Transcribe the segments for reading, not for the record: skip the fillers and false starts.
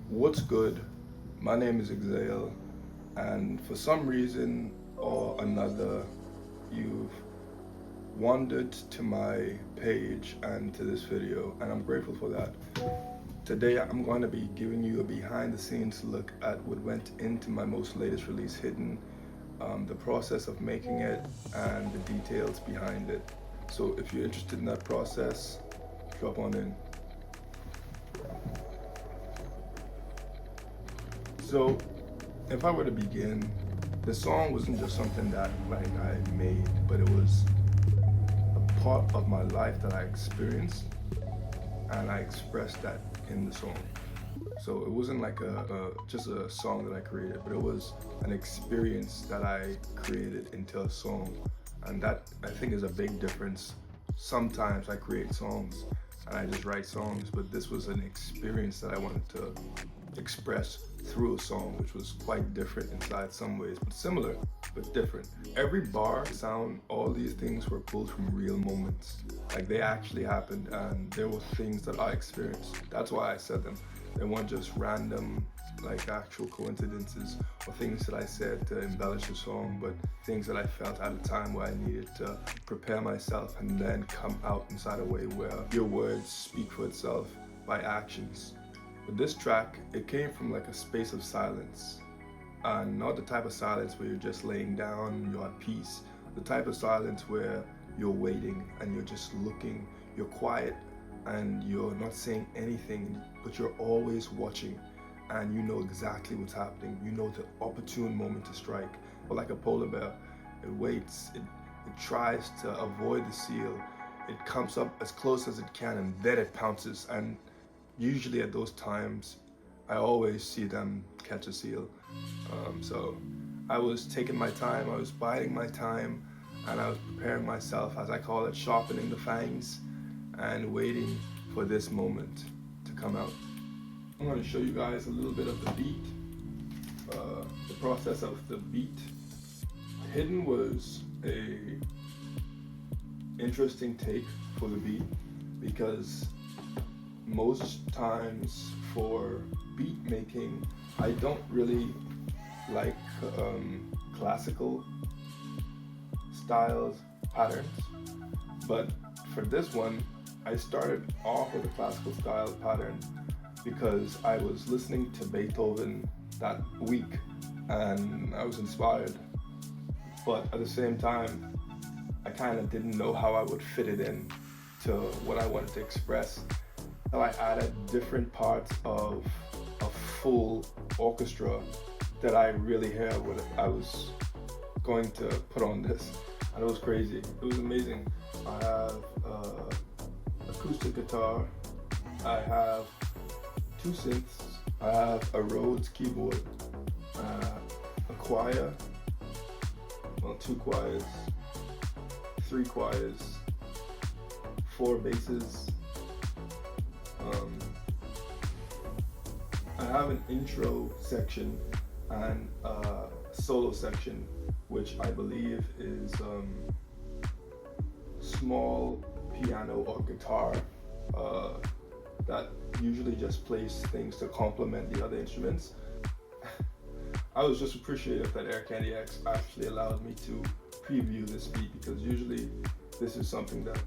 What's good? My name is Xale, and for some reason or another, you've wandered to my page and to this video, and I'm grateful for that. Today, I'm going to be giving you a behind the scenes look at what went into my most latest release, Hidden, the process of making it, and the details behind it. So, if you're interested in that process, drop on in. So, if I were to begin, the song wasn't just something that I made, but it was a part of my life that I experienced, and I expressed that in the song. So it wasn't like just a song that I created, but it was an experience that I created into a song, and that I think is a big difference. Sometimes I create songs and I just write songs, but this was an experience that I wanted to express through a song, which was quite different inside some ways, but similar, but different. Every bar, sound, all these things were pulled from real moments. Like they actually happened, and there were things that I experienced. That's why I said them. They weren't just random, like actual coincidences or things that I said to embellish the song, but things that I felt at a time where I needed to prepare myself and then come out inside a way where your words speak for itself by actions. With this track, it came from like a space of silence, and not the type of silence where you're just laying down, you're at peace. The type of silence where you're waiting and you're just looking, you're quiet and you're not saying anything, but you're always watching and you know exactly what's happening. You know the opportune moment to strike. But like a polar bear, it waits, it tries to avoid the seal, it comes up as close as it can and then it pounces. And usually at those times, I always see them catch a seal. So I was taking my time, I was biding my time, and I was preparing myself, as I call it, sharpening the fangs and waiting for this moment to come out. I'm going to show you guys a little bit of the beat, the process of the beat. Hidden was a interesting take for the beat because most times for beat making, I don't really like classical styles, patterns, but for this one, I started off with a classical style pattern because I was listening to Beethoven that week and I was inspired, but at the same time, I kind of didn't know how I would fit it in to what I wanted to express. So I added different parts of a full orchestra that I really hear what I was going to put on this, and it was crazy. It was amazing. I have acoustic guitar, I have two synths, I have a Rhodes keyboard, a choir, well, two choirs, three choirs, four basses. I have an intro section and a solo section, which I believe is small piano or guitar that usually just plays things to complement the other instruments. I was just appreciative that Air Candy X actually allowed me to preview this beat, because usually this is something that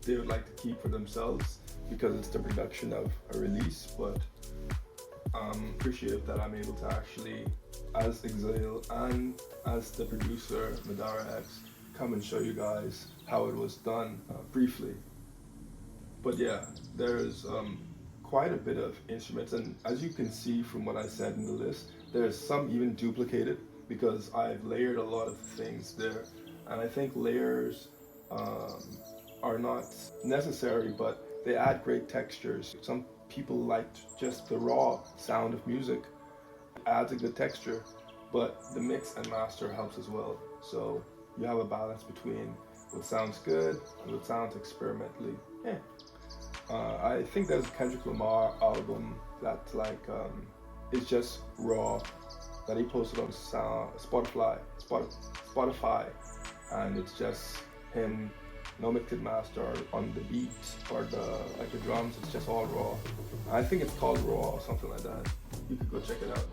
they would like to keep for themselves because it's the production of a release, but I'm appreciative that I'm able to actually, as Xale and as the producer, Madara X, come and show you guys how it was done briefly. But yeah, there's quite a bit of instruments, and as you can see from what I said in the list, there's some even duplicated because I've layered a lot of things there, and I think layers are not necessary, but they add great textures. Some people like just the raw sound of music. It adds a good texture, but the mix and master helps as well. So you have a balance between what sounds good and what sounds experimentally. Yeah. I think there's a Kendrick Lamar album that is just raw that he posted on Spotify, and it's just him no mix it master on the beat or the drums. It's just all raw. I think it's called Raw or something like that. You could go check it out.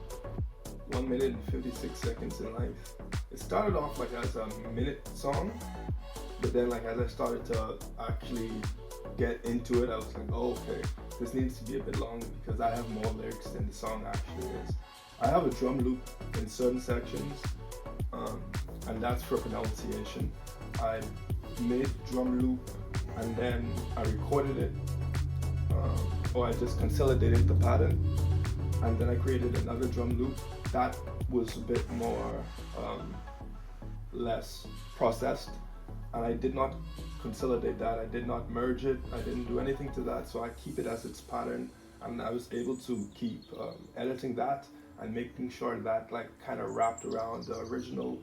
1 minute and 56 seconds in length. It started off like as a minute song, but then like as I started to actually get into it, I was like, oh, okay, this needs to be a bit longer because I have more lyrics than the song actually is. I have a drum loop in certain sections, and that's for pronunciation. I made drum loop and then I recorded it, or I just consolidated the pattern, and then I created another drum loop that was a bit more less processed, and I did not consolidate that. I did not merge it. I didn't do anything to that, so I keep it as its pattern, and I was able to keep editing that and making sure that like kind of wrapped around the original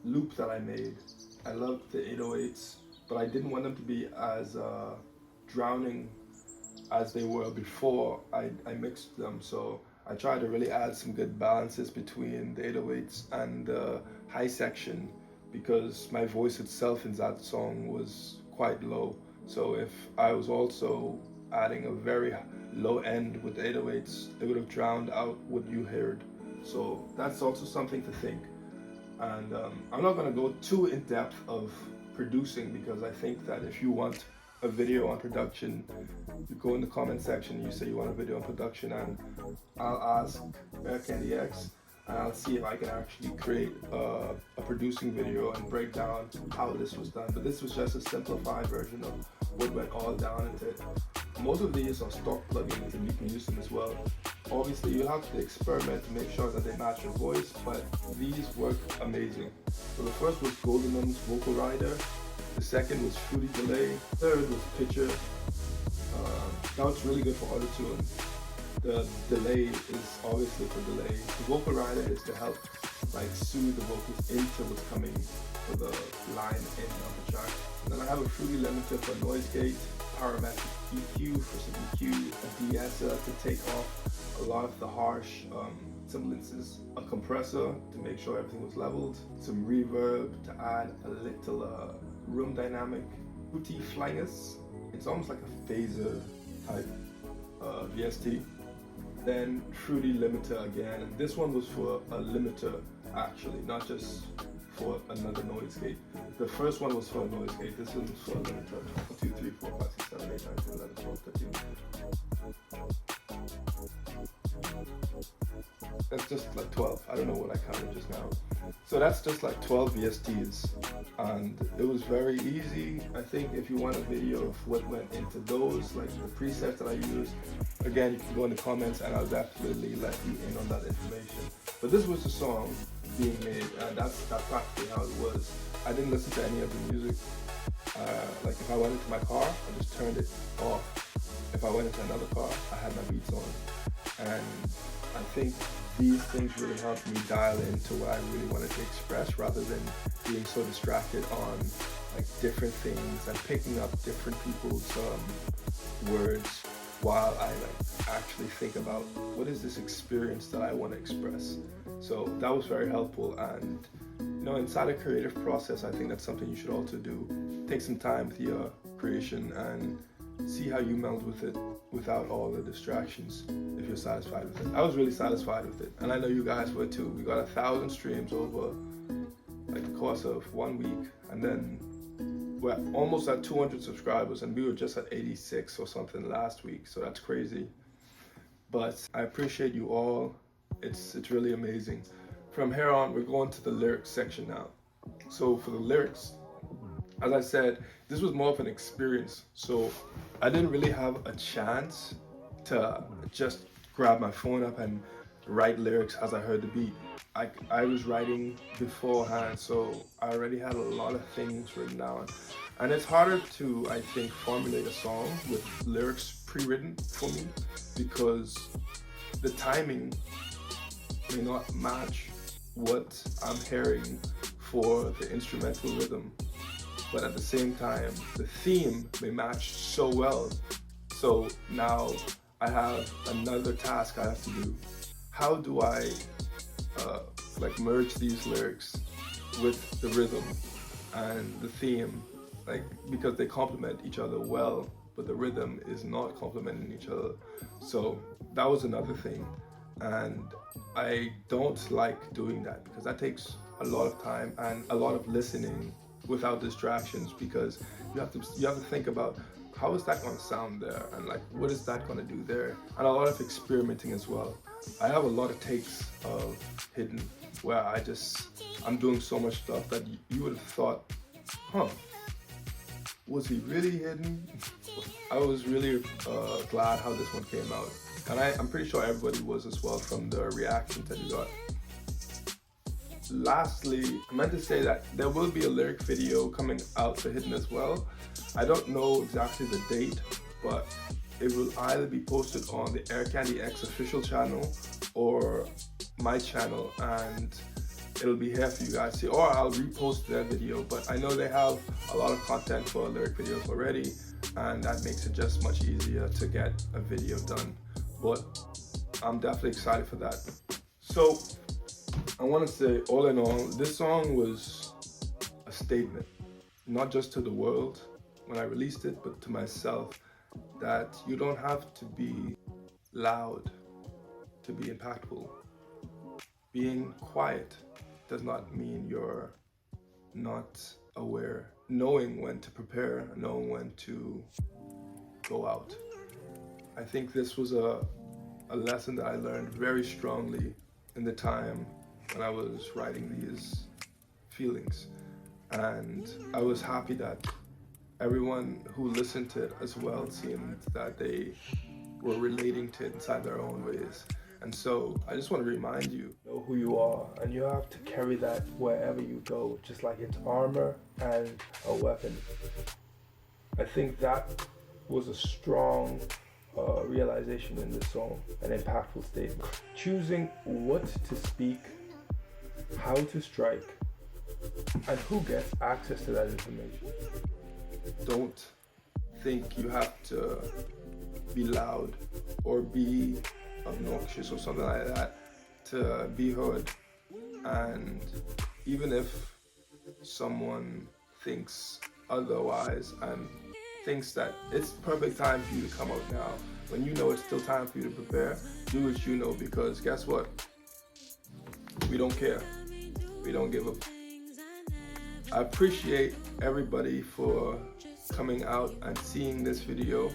loop that I made. I loved the 808s, but I didn't want them to be as drowning as they were before I mixed them. So I tried to really add some good balances between the 808s and the high section, because my voice itself in that song was quite low. So if I was also adding a very low end with 808s, it would have drowned out what you heard. So that's also something to think. And I'm not going to go too in depth of producing, because I think that if you want a video on production, you go in the comment section, you say you want a video on production, and I'll ask Candy X, and I'll see if I can actually create a producing video and break down how this was done. But this was just a simplified version of what went all down into it. Most of these are stock plugins and you can use them as well. Obviously you'll have to experiment to make sure that they match your voice, but these work amazing. So the first was Goldenum's Vocal Rider, the second was Fruity Delay, third was Pitcher. That was really good for auto-tune. The delay is obviously for delay. The Vocal Rider is to help like soothe the vocals into what's coming for the line in of the track. And then I have a Fruity Limiter for noise gate, parametric EQ for some EQ, a de-esser to take off a lot of the harsh sibilances, a compressor to make sure everything was leveled, some reverb to add a little room dynamic, Fruity Flangus, it's almost like a phaser type VST. Then Fruity Limiter again, and this one was for a limiter actually, not just for another noise gate. The first one was for a noise gate, this one was for a limiter. 1, 2, 3, 4, 5, 6, 7, 8, 9, 10, 11, 12, 13. That's just like 12. I don't know what I counted just now. So that's just like 12 VSTs, and it was very easy. I think if you want a video of what went into those, like the presets that I used, again, you can go in the comments and I'll definitely let you in on that information. But this was the song being made, and that's practically how it was. I didn't listen to any of the music. Like if I went into my car, I just turned it off. If I went into another car, I had my beats on. And I think these things really helped me dial into what I really wanted to express, rather than being so distracted on like different things and picking up different people's words while I like actually think about what is this experience that I want to express. So that was very helpful, and you know, inside a creative process, I think that's something you should also do. Take some time with your creation and see how you meld with it without all the distractions, if you're satisfied with it. I was really satisfied with it, and I know you guys were too. We got 1,000 streams over like the course of 1 week, and then we're almost at 200 subscribers, and we were just at 86 or something last week, so that's crazy. But I appreciate you all. It's really amazing. From here on, we're going to the lyrics section now. So for the lyrics, as I said, this was more of an experience. So I didn't really have a chance to just grab my phone up and write lyrics as I heard the beat. I was writing beforehand, so I already had a lot of things written down. And it's harder to, I think, formulate a song with lyrics pre-written for me, because the timing may not match what I'm hearing for the instrumental rhythm. But at the same time, the theme may match so well. So now I have another task I have to do. How do I like merge these lyrics with the rhythm and the theme like, because they complement each other well, but the rhythm is not complementing each other. So that was another thing, and I don't like doing that because that takes a lot of time and a lot of listening without distractions, because you have to think about how is that going to sound there, and like what is that going to do there, and a lot of experimenting as well. I have a lot of takes of Hidden where I'm doing so much stuff that you would have thought, huh, was he really hidden? I was really glad how this one came out, and I'm pretty sure everybody was as well from the reactions that you got. Lastly, I meant to say that there will be a lyric video coming out for Hidden as well. I don't know exactly the date, but it will either be posted on the Air Candy X official channel or my channel, and it'll be here for you guys to see, or I'll repost that video. But I know they have a lot of content for lyric videos already, and that makes it just much easier to get a video done. But I'm definitely excited for that. So I want to say, all in all, this song was a statement, not just to the world when I released it, but to myself, that you don't have to be loud to be impactful. Being quiet does not mean you're not aware. Knowing when to prepare, knowing when to go out. I think this was a lesson that I learned very strongly in the time when I was writing these feelings. And I was happy that everyone who listened to it as well seemed that they were relating to it inside their own ways. And so I just want to remind you, know who you are, and you have to carry that wherever you go, just like it's armor and a weapon. I think that was a strong realization in this song, an impactful statement. Choosing what to speak, how to strike, and who gets access to that information. Don't think you have to be loud or be obnoxious or something like that to be heard. And even if someone thinks otherwise and thinks that it's perfect time for you to come out now, when you know it's still time for you to prepare, do what you know, because guess what? We don't care. We don't give up. I appreciate everybody for coming out and seeing this video.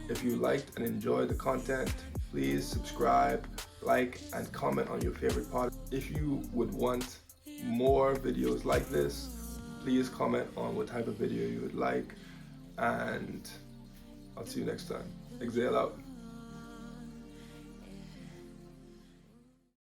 If you liked and enjoyed the content, please subscribe, like, and comment on your favorite part. If you would want more videos like this, please comment on what type of video you would like, and I'll see you next time. Xale out.